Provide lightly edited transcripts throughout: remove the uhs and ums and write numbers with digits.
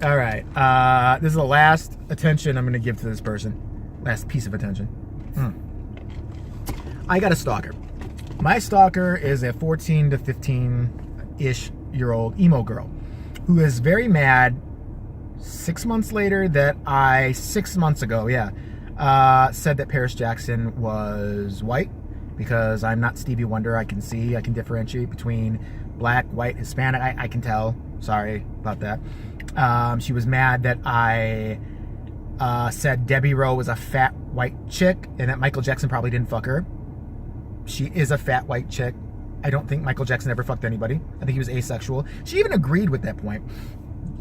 All right. This is the last attention I'm going to give to this person. Last piece of attention. I got a stalker. My stalker is a 14 to 15-ish year old emo girl who is very mad 6 months later that 6 months ago, said that Paris Jackson was white because I'm not Stevie Wonder. I can differentiate between black, white, Hispanic. I can tell. Sorry about that. She was mad that I said Debbie Rowe was a fat white chick and that Michael Jackson probably didn't fuck her. She is a fat white chick. I don't think Michael Jackson ever fucked anybody. I think he was asexual. She even agreed with that point.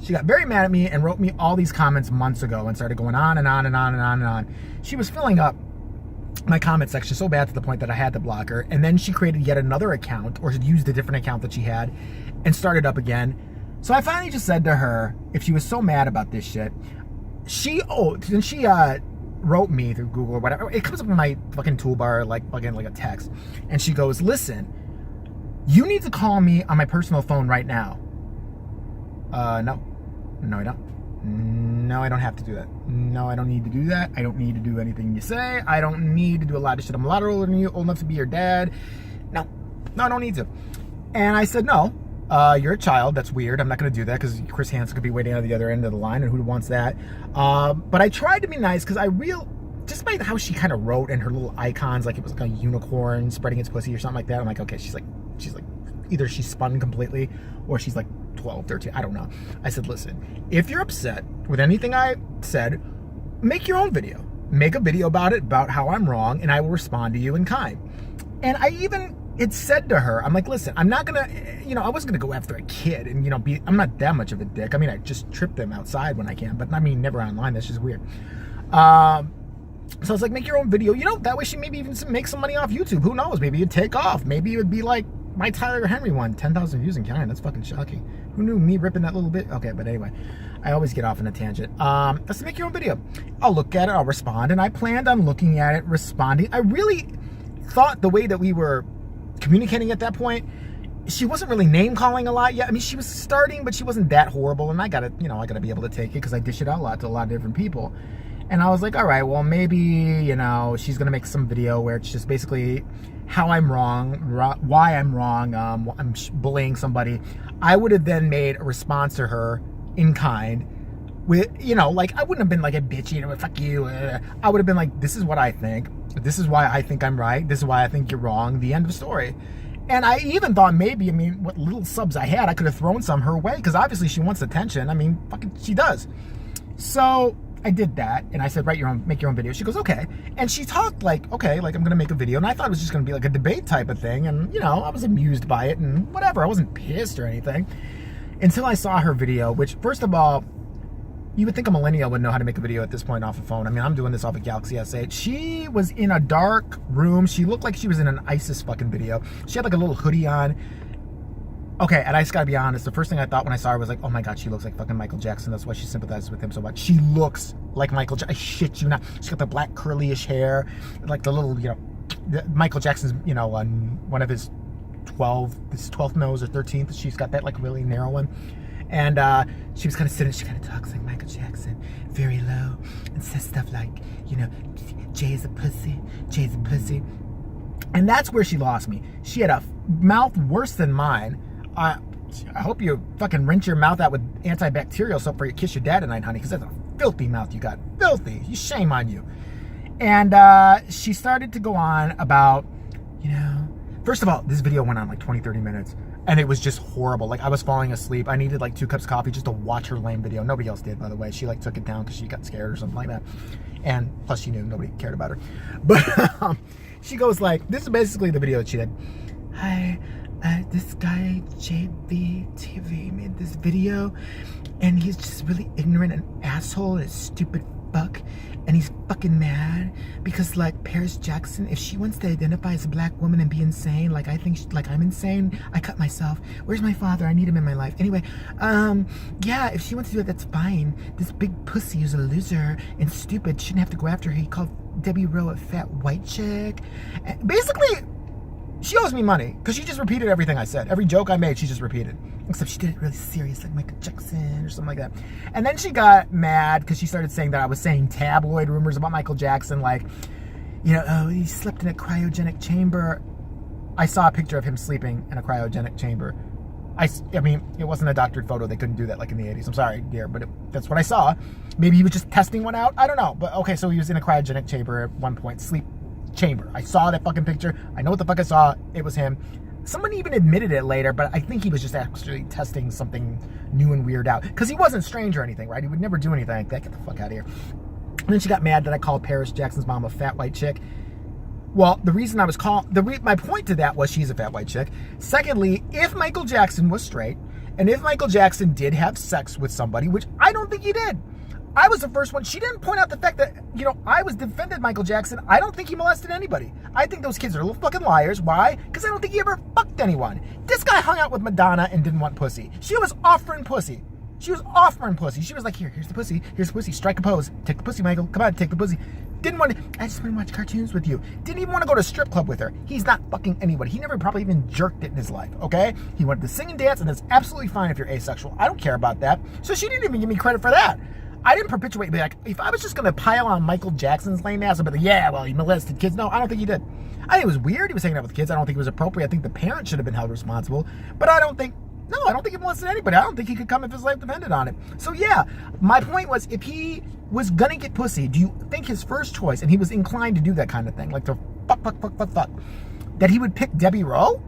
She got very mad at me and wrote me all these comments months ago and started going on and on and on and on and on. She was filling up my comment section so bad to the point that I had to block her. And then she created yet another account, or used a different account that she had, and started up again. So I finally just said to her, if she was so mad about this shit, she wrote me through Google or whatever. It comes up in my fucking toolbar like a text. And she goes, listen, you need to call me on my personal phone right now. No, I don't. No, I don't have to do that. No, I don't need to do that. I don't need to do anything you say. I don't need to do a lot of shit. I'm a lot older than you, old enough to be your dad. No, I don't need to. And I said, no, you're a child. That's weird. I'm not going to do that because Chris Hansen could be waiting on the other end of the line, and who wants that? But I tried to be nice because just by how she kind of wrote and her little icons, like it was like a unicorn spreading its pussy or something like that. I'm like, okay, she's like, either she's spun completely or she's like 12, 13, I don't know. I said, listen, if you're upset with anything I said, make your own video. Make a video about it, about how I'm wrong, and I will respond to you in kind. And I even said to her, I'm like, listen, I'm not gonna, I wasn't gonna go after a kid and, I'm not that much of a dick. I mean, I just trip them outside when I can, but I mean, never online. That's just weird. So I was like, make your own video. That way she maybe even make some money off YouTube. Who knows? Maybe it'd take off. Maybe it would be like my Tyler Henry one, 10,000 views and counting. That's fucking shocking. Who knew, me ripping that little bit? Okay, but anyway, I always get off on a tangent. Let's make your own video. I'll look at it, I'll respond, and I planned on looking at it, responding. I really thought the way that we were communicating at that point, she wasn't really name calling a lot yet. I mean, she was starting, but she wasn't that horrible, and I gotta be able to take it because I dish it out a lot to a lot of different people. And I was like, all right, well, maybe, she's going to make some video where it's just basically how I'm wrong, why I'm wrong, I'm bullying somebody. I would have then made a response to her in kind with, like, I wouldn't have been like a bitch, fuck you. I would have been like, this is what I think. This is why I think I'm right. This is why I think you're wrong. The end of the story. And I even thought maybe, what little subs I had, I could have thrown some her way because obviously she wants attention. Fucking she does. So I did that, and I said, make your own video. She goes, okay. And she talked like, okay, like I'm going to make a video. And I thought it was just going to be like a debate type of thing. And, I was amused by it and whatever. I wasn't pissed or anything until I saw her video, which, first of all, you would think a millennial would know how to make a video at this point off a phone. I'm doing this off a Galaxy S8. She was in a dark room. She looked like she was in an ISIS fucking video. She had like a little hoodie on. Okay, and I just gotta be honest, the first thing I thought when I saw her was like, oh my God, she looks like fucking Michael Jackson. That's why she sympathizes with him so much. She looks like Michael Jackson. I shit you not. She's got the black curly-ish hair, like the little, Michael Jackson's, on one of his 12th nose or 13th, she's got that like really narrow one. And she was kind of sitting, she kind of talks like Michael Jackson, very low, and says stuff like, Jay's a pussy, Jay's a pussy. And that's where she lost me. She had a mouth worse than mine. I hope you fucking rinse your mouth out with antibacterial soap before you kiss your dad tonight, honey, because that's a filthy mouth you got. Filthy. Shame on you. And she started to go on about, first of all, this video went on like 20, 30 minutes, and it was just horrible. Like, I was falling asleep. I needed like 2 cups of coffee just to watch her lame video. Nobody else did, by the way. She like took it down because she got scared or something like that. And plus she knew nobody cared about her. But she goes like, this is basically the video that she did. Hi. This guy, JVTV, made this video, and he's just really ignorant and asshole and a stupid fuck, and he's fucking mad because, like, Paris Jackson, if she wants to identify as a black woman and be insane, like I think, like I'm insane, I cut myself. Where's my father? I need him in my life. Anyway, yeah, if she wants to do it, that's fine. This big pussy who's a loser and stupid shouldn't have to go after her. He called Debbie Rowe a fat white chick. Basically, She owes me money because she just repeated everything I said. Every joke I made, she just repeated. Except she did it really serious, like Michael Jackson or something like that. And then she got mad because she started saying that I was saying tabloid rumors about Michael Jackson, like, you know, oh, he slept in a cryogenic chamber. I saw a picture of him sleeping in a cryogenic chamber. I mean, it wasn't a doctored photo. They couldn't do that like in the 80s. I'm sorry, dear, but that's what I saw. Maybe he was just testing one out. I don't know. But okay, so he was in a cryogenic chamber at one point, sleep chamber. I saw that fucking picture. I know what the fuck I saw. It was him. Someone even admitted it later, but I think he was just actually testing something new and weird out. Because he wasn't strange or anything, right? He would never do anything like that. Get the fuck out of here. And then she got mad that I called Paris Jackson's mom a fat white chick. Well, the reason I was my point to that was she's a fat white chick. Secondly, if Michael Jackson was straight, and if Michael Jackson did have sex with somebody, which I don't think he did, I was the first one. She didn't point out the fact that, you know, I was defended Michael Jackson. I don't think he molested anybody. I think those kids are little fucking liars. Why? Because I don't think he ever fucked anyone. This guy hung out with Madonna and didn't want pussy. She was offering pussy. She was offering pussy. She was like, here's the pussy. Here's the pussy. Strike a pose. Take the pussy, Michael. Come on, take the pussy. Didn't want to, I just want to watch cartoons with you. Didn't even want to go to a strip club with her. He's not fucking anybody. He never probably even jerked it in his life, okay? He wanted to sing and dance, and that's absolutely fine if you're asexual. I don't care about that. So she didn't even give me credit for that. I didn't perpetuate, like, if I was just going to pile on Michael Jackson's lame ass, I'd be like, yeah, well, he molested kids. No, I don't think he did. I think it was weird he was hanging out with kids. I don't think it was appropriate. I think the parents should have been held responsible. But I don't think he molested anybody. I don't think he could come if his life depended on it. So yeah, my point was, if he was going to get pussy, do you think his first choice, and he was inclined to do that kind of thing, like to fuck, that he would pick Debbie Rowe?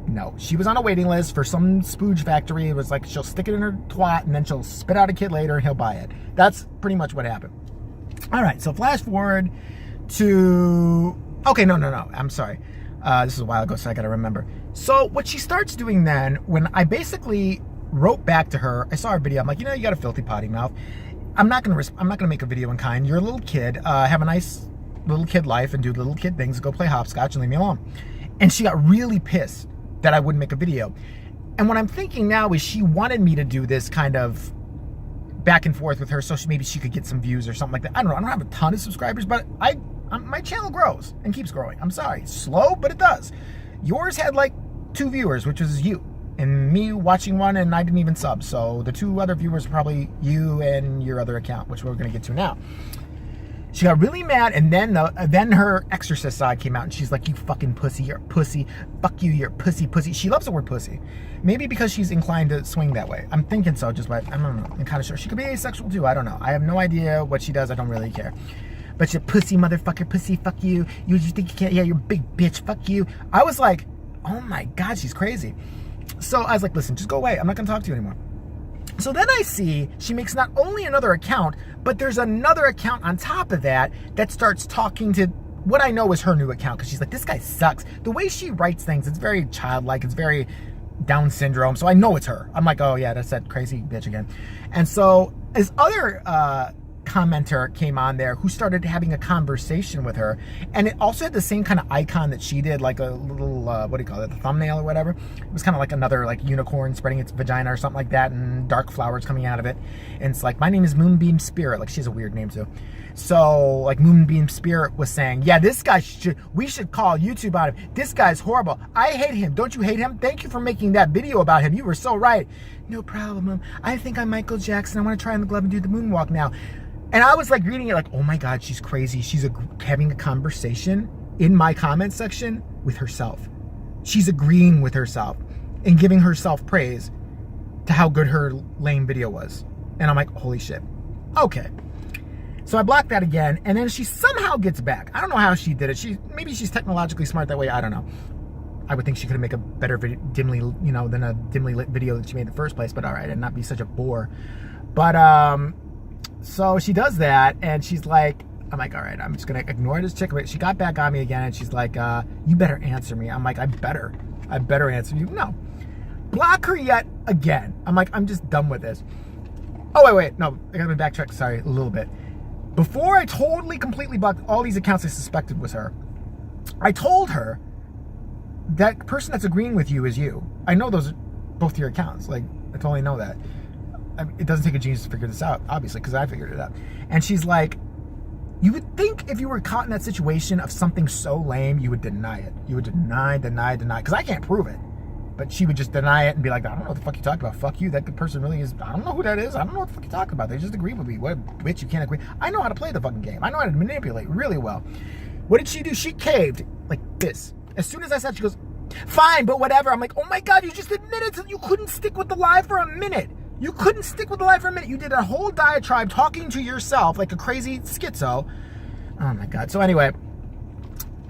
No, she was on a waiting list for some spooge factory. It was like she'll stick it in her twat and then she'll spit out a kid later and he'll buy it. That's pretty much what happened. All right, so flash forward to... Okay, no. I'm sorry. This is a while ago, so I got to remember. So what she starts doing then, when I basically wrote back to her, I saw her video. I'm like, you know, you got a filthy potty mouth. I'm not gonna make a video in kind. You're a little kid. Have a nice little kid life and do little kid things. Go play hopscotch and leave me alone. And she got really pissed that I wouldn't make a video. And what I'm thinking now is she wanted me to do this kind of back and forth with her so maybe she could get some views or something like that. I don't know. I don't have a ton of subscribers, but my channel grows and keeps growing. I'm sorry. It's slow, but it does. Yours had like 2 viewers, which was you. And me watching one, and I didn't even sub. So the 2 other viewers are probably you and your other account, which we're going to get to now. She got really mad, and then her exorcist side came out, and she's like, you fucking pussy, you're a pussy. Fuck you, you're a pussy. She loves the word pussy. Maybe because she's inclined to swing that way. I'm thinking so, just by, I don't know. I'm kind of sure. She could be asexual too, I don't know. I have no idea what she does, I don't really care. But you're pussy, motherfucker, pussy, fuck you. You think you can't, yeah, you're a big bitch, fuck you. I was like, oh my God, she's crazy. So I was like, listen, just go away. I'm not gonna talk to you anymore. So then I see she makes not only another account, but there's another account on top of that starts talking to what I know is her new account, because she's like, this guy sucks. The way she writes things, it's very childlike, it's very Down syndrome, so I know it's her. I'm like, oh yeah, that's that crazy bitch again. And so this other commenter came on there who started having a conversation with her, and it also had the same kind of icon that she did, like a little what do you call it, the thumbnail or whatever. It was kind of like another like unicorn spreading its vagina or something like that, and dark flowers coming out of it, and it's like, my name is Moonbeam Spirit. Like, she has a weird name too. So like Moonbeam Spirit was saying, yeah, this guy we should call YouTube on him. This guy's horrible. I hate him. Don't you hate him? Thank you for making that video about him. You were so right. No problem. I think I'm Michael Jackson. I want to try on the glove and do the moonwalk now. And I was like reading it like, oh my God, she's crazy. She's having a conversation in my comment section with herself. She's agreeing with herself and giving herself praise to how good her lame video was. And I'm like, holy shit. Okay. So I blocked that again, and then she somehow gets back. I don't know how she did it. Maybe she's technologically smart that way. I don't know. I would think she could make a better video, than a dimly lit video that she made in the first place. But all right, and not be such a bore. But so she does that, and she's like, I'm like, all right, I'm just gonna ignore this chick. She got back on me again, and she's like, you better answer me. I'm like, I better answer you. No, block her yet again. I'm like, I'm just done with this. Oh wait, no, I gotta backtrack. Sorry, a little bit. Before I totally, completely blocked all these accounts I suspected was her, I told her that person that's agreeing with you is you. I know those are both your accounts. Like, I totally know that. It doesn't take a genius to figure this out, obviously, because I figured it out. And she's like, You would think if you were caught in that situation of something so lame, you would deny it. You would deny, because I can't prove it. But she would just deny it and be like, I don't know what the fuck you talking about. Fuck you. That good person really is. I don't know who that is. I don't know what the fuck you talking about. They just agree with me. What a bitch, you can't agree. I know how to play the fucking game. I know how to manipulate really well. What did she do? She caved like this. As soon as I said, she goes, fine, but whatever. I'm like, oh my God, you just admitted that you couldn't stick with the lie for a minute. You couldn't stick with the lie for a minute. You did a whole diatribe talking to yourself like a crazy schizo. Oh my God. So anyway,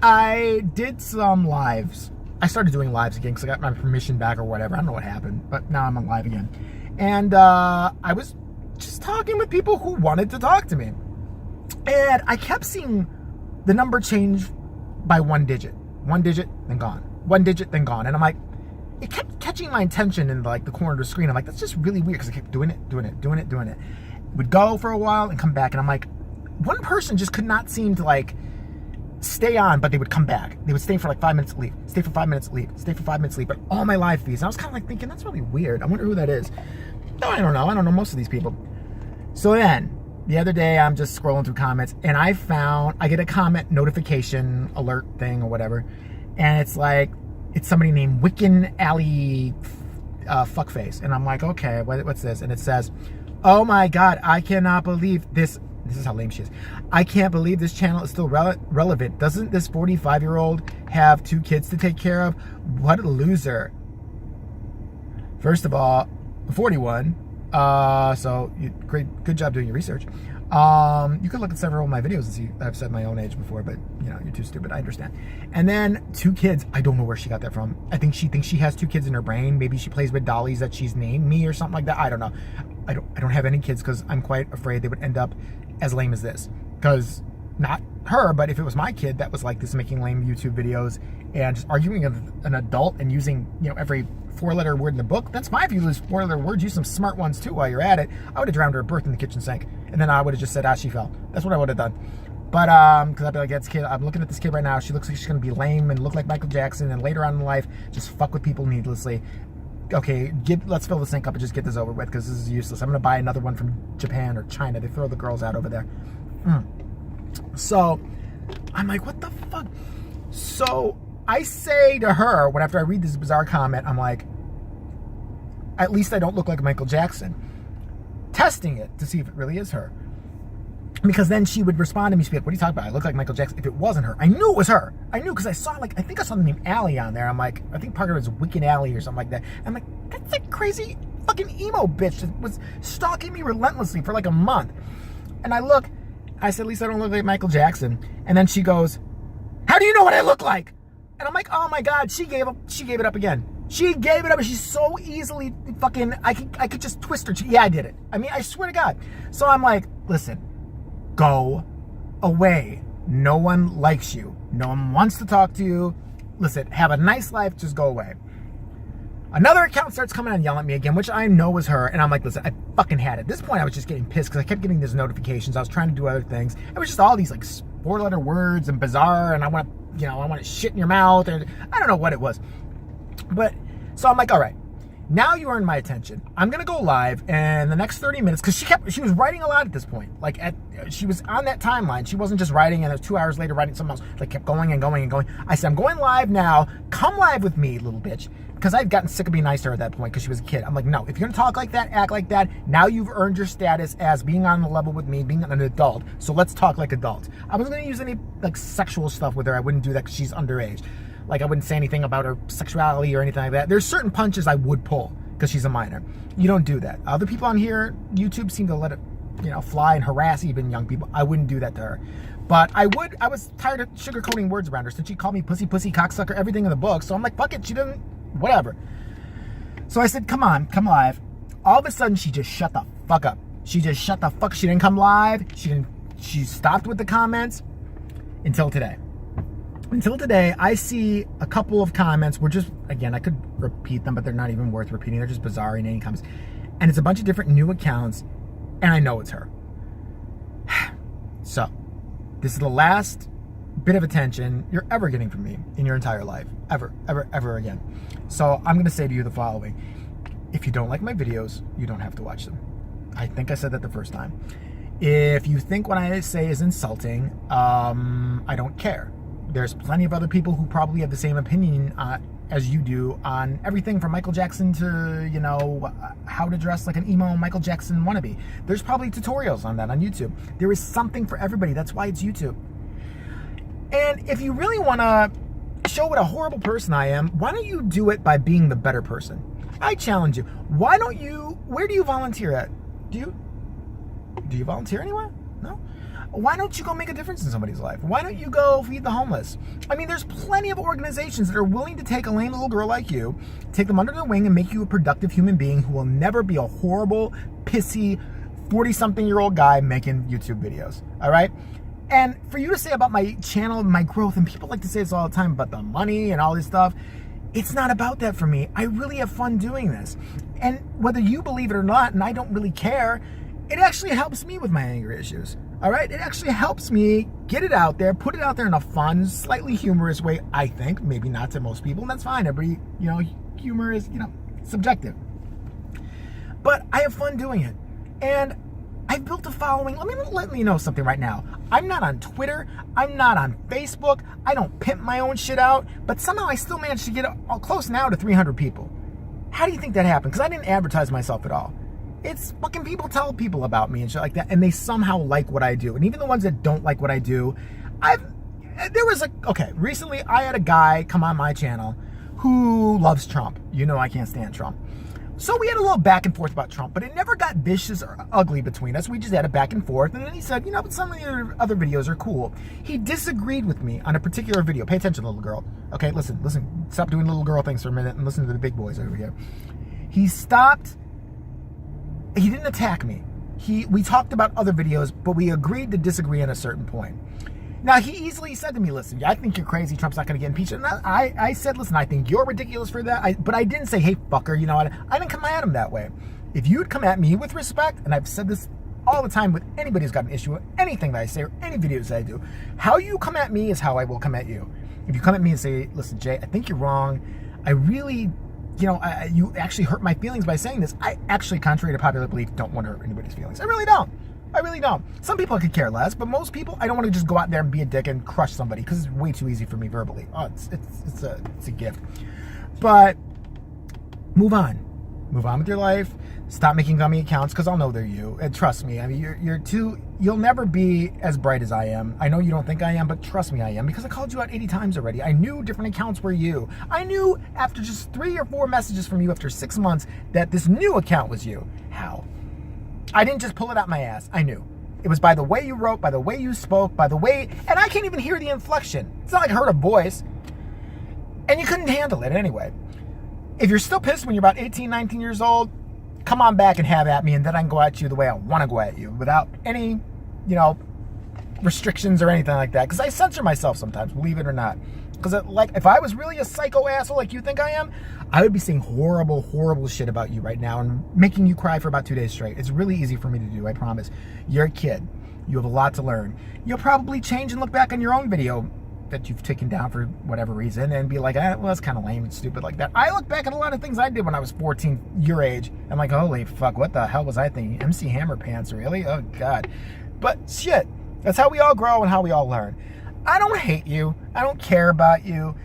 I did some lives. I started doing lives again because I got my permission back or whatever. I don't know what happened, but now I'm on live again. And I was just talking with people who wanted to talk to me. And I kept seeing the number change by 1 digit. 1 digit, then gone. 1 digit, then gone. And I'm like, it kept catching my attention in like the corner of the screen. I'm like, that's just really weird because I kept doing it. It would go for a while and come back. And I'm like, one person just could not seem to like stay on, but they would come back. They would stay for like 5 minutes, leave. Stay for 5 minutes, leave. Stay for 5 minutes, leave. But all my live feeds. And I was kind of like thinking, that's really weird. I wonder who that is. No, I don't know. I don't know most of these people. So then, the other day, I'm just scrolling through comments, and I get a comment notification alert thing or whatever, and it's like, it's somebody named Wiccan Alley Fuckface. And I'm like, okay, what's this? And it says, oh my God, I cannot believe this. This is how lame she is. I can't believe this channel is still relevant. Doesn't this 45-year-old have 2 kids to take care of? What a loser. First of all, 41. So good job doing your research. You could look at several of my videos and see I've said my own age before, but you know, you're too stupid. I understand. And then 2 kids. I don't know where she got that from. I think she thinks she has 2 kids in her brain. Maybe she plays with dollies that she's named me or something like that. I don't know. I don't have any kids because I'm quite afraid they would end up as lame as this. Because not her, but if it was my kid that was like this, making lame YouTube videos and just arguing with an adult and using, you know, every 4-letter word in the book, that's fine if you use 4-letter words. Use some smart ones too while you're at it. I would have drowned her at birth in the kitchen sink, and then I would have just said, she fell. That's what I would have done. But because I'd be like, that's kid. I'm looking at this kid right now. She looks like she's gonna be lame and look like Michael Jackson, and later on in life, just fuck with people needlessly. Okay, let's fill the sink up and just get this over with because this is useless. I'm gonna buy another one from Japan or China. They throw the girls out over there. So I'm like, what the fuck? So I say to her, after I read this bizarre comment, I'm like, at least I don't look like Michael Jackson. Testing it to see if it really is her. Because then she would respond to me, she'd be like, what are you talking about? I look like Michael Jackson. If it wasn't her, I knew it was her. I knew because I think I saw the name Allie on there. I'm like, I think part of it was Wicked Alley or something like that. I'm like, that's a crazy fucking emo bitch that was stalking me relentlessly for like a month. And I said, at least I don't look like Michael Jackson. And then she goes, how do you know what I look like? And I'm like, oh my God, she gave it up again. She gave it up, and she's so easily fucking, I could just twist her. Yeah, I did it. I mean, I swear to God. So I'm like, listen, go away. No one likes you. No one wants to talk to you. Listen, have a nice life, just go away. Another account starts coming and yelling at me again, which I know was her, and I'm like, listen, I fucking had it. At this point, I was just getting pissed because I kept getting these notifications. I was trying to do other things. It was just all these like 4-letter words and bizarre, and I want to shit in your mouth, and I don't know what it was. But, so I'm like, all right, now you earned my attention. I'm going to go live in the next 30 minutes, because she was writing a lot at this point. Like, she was on that timeline. She wasn't just writing, and 2 hours later writing something else. Like, kept going and going and going. I said, I'm going live now. Come live with me, little bitch. Because I'd gotten sick of being nice to her at that point, because she was a kid. I'm like, no, if you're going to talk like that, act like that, now you've earned your status as being on the level with me, being an adult. So let's talk like adults. I wasn't going to use any, like, sexual stuff with her. I wouldn't do that because she's underage. Like, I wouldn't say anything about her sexuality or anything like that. There's certain punches I would pull because she's a minor. You don't do that. Other people on here, YouTube, seem to let it, fly and harass even young people. I wouldn't do that to her. But I was tired of sugarcoating words around her. Since she called me pussy, cocksucker, everything in the book. So I'm like, fuck it. She didn't, whatever. So I said, come on, come live. All of a sudden, she just shut the fuck up. She just shut the fuck. She didn't come live. She stopped with the comments until today. Until today, I see a couple of comments. Again, I could repeat them, but they're not even worth repeating. They're just bizarre inane comments. And it's a bunch of different new accounts, and I know it's her. So, this is the last bit of attention you're ever getting from me in your entire life. Ever, ever, ever again. So, I'm going to say to you the following. If you don't like my videos, you don't have to watch them. I think I said that the first time. If you think what I say is insulting, I don't care. There's plenty of other people who probably have the same opinion as you do on everything from Michael Jackson to, you know, how to dress like an emo Michael Jackson wannabe. There's probably tutorials on that on YouTube. There is something for everybody. That's why it's YouTube. And if you really want to show what a horrible person I am, why don't you do it by being the better person? I challenge you. Why don't you, where do you volunteer at? Do you volunteer anywhere? No? Why don't you go make a difference in somebody's life? Why don't you go feed the homeless? I mean, there's plenty of organizations that are willing to take a lame little girl like you, take them under their wing and make you a productive human being who will never be a horrible, pissy, 40-something-year-old guy making YouTube videos. All right? And for you to say about my channel and my growth, and people like to say this all the time about the money and all this stuff, it's not about that for me. I really have fun doing this. And whether you believe it or not, and I don't really care, it actually helps me with my anger issues. All right? It actually helps me get it out there, put it out there in a fun, slightly humorous way, I think. Maybe not to most people, and that's fine. Everybody, you know, humor is, you know, subjective. But I have fun doing it. And I've built a following. Let me know something right now. I'm not on Twitter. I'm not on Facebook. I don't pimp my own shit out. But somehow I still managed to get close now to 300 people. How do you think that happened? Because I didn't advertise myself at all. It's fucking people tell people about me and shit like that, and they somehow like what I do. And even the ones that don't like what I do, recently I had a guy come on my channel who loves Trump. You know I can't stand Trump. So we had a little back and forth about Trump, but it never got vicious or ugly between us. We just had a back and forth, and then he said, you know, but some of your other videos are cool. He disagreed with me on a particular video. Pay attention, little girl. Okay, listen. Stop doing little girl things for a minute and listen to the big boys over here. He didn't attack me. We talked about other videos, but we agreed to disagree on a certain point. Now, he easily said to me, listen, I think you're crazy. Trump's not going to get impeached. And I said, listen, I think you're ridiculous for that. But I didn't say, hey, fucker, you know, I didn't come at him that way. If you'd come at me with respect, and I've said this all the time with anybody who's got an issue with anything that I say or any videos that I do, how you come at me is how I will come at you. If you come at me and say, listen, Jay, I think you're wrong. I really, you know, you actually hurt my feelings by saying this. I actually, contrary to popular belief, don't want to hurt anybody's feelings. I really don't. I really don't. Some people I could care less, but most people, I don't want to just go out there and be a dick and crush somebody because it's way too easy for me verbally. Oh, it's a gift. But move on. Move on with your life. Stop making dummy accounts because I'll know they're you. And trust me, I mean, you'll never be as bright as I am. I know you don't think I am, but trust me, I am because I called you out 80 times already. I knew different accounts were you. I knew after just 3 or 4 messages from you after 6 months that this new account was you. How? I didn't just pull it out my ass. I knew. It was by the way you wrote, by the way you spoke, by the way... And I can't even hear the inflection. It's not like I heard a voice. And you couldn't handle it anyway. If you're still pissed when you're about 18, 19 years old, come on back and have at me, and then I can go at you the way I want to go at you without any, you know, restrictions or anything like that. Because I censor myself sometimes, believe it or not. Because, like, if I was really a psycho asshole like you think I am, I would be saying horrible, horrible shit about you right now and making you cry for about 2 days straight. It's really easy for me to do, I promise. You're a kid. You have a lot to learn. You'll probably change and look back on your own video that you've taken down for whatever reason and be like, well, that's kind of lame and stupid like that. I look back at a lot of things I did when I was 14, your age. I'm like, holy fuck, what the hell was I thinking? MC Hammer pants, really? Oh, God. But shit, that's how we all grow and how we all learn. I don't hate you. I don't care about you.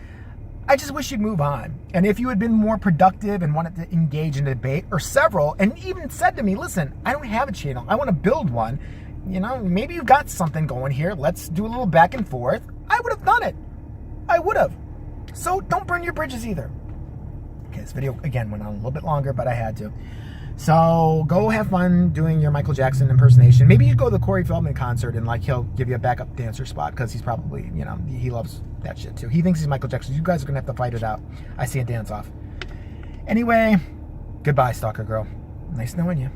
I just wish you'd move on. And if you had been more productive and wanted to engage in a debate, or several, and even said to me, listen, I don't have a channel. I want to build one. You know, maybe you've got something going here. Let's do a little back and forth. I would have done it. I would have. So don't burn your bridges either. Okay, this video, again, went on a little bit longer, but I had to. So go have fun doing your Michael Jackson impersonation. Maybe you go to the Corey Feldman concert and, like, he'll give you a backup dancer spot because he's probably, you know, he loves that shit too. He thinks he's Michael Jackson. You guys are going to have to fight it out. I see a dance off. Anyway, goodbye, Stalker Girl. Nice knowing you.